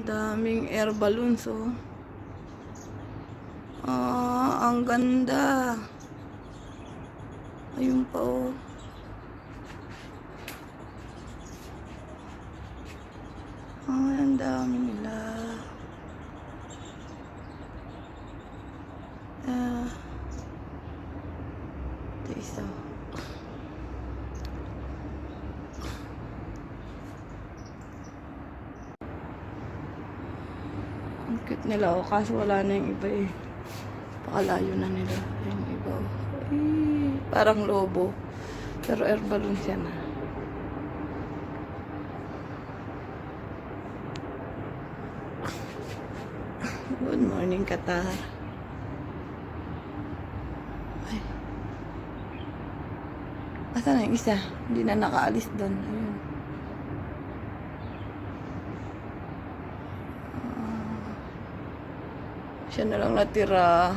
Daming air balloons, oh. Ang ganda. Ayun pa, oh. Ang dami nila. Ito isa. Ang cute nila, oh. Kaso wala na yung iba, eh. Pakalayo na nila. Yung iba, oh. Ay, parang lobo. Pero air balloon siya na. Good morning, Qatar. Ay. Asa na yung isa? Hindi na nakaalis doon. Ayun. Siya na lang natira.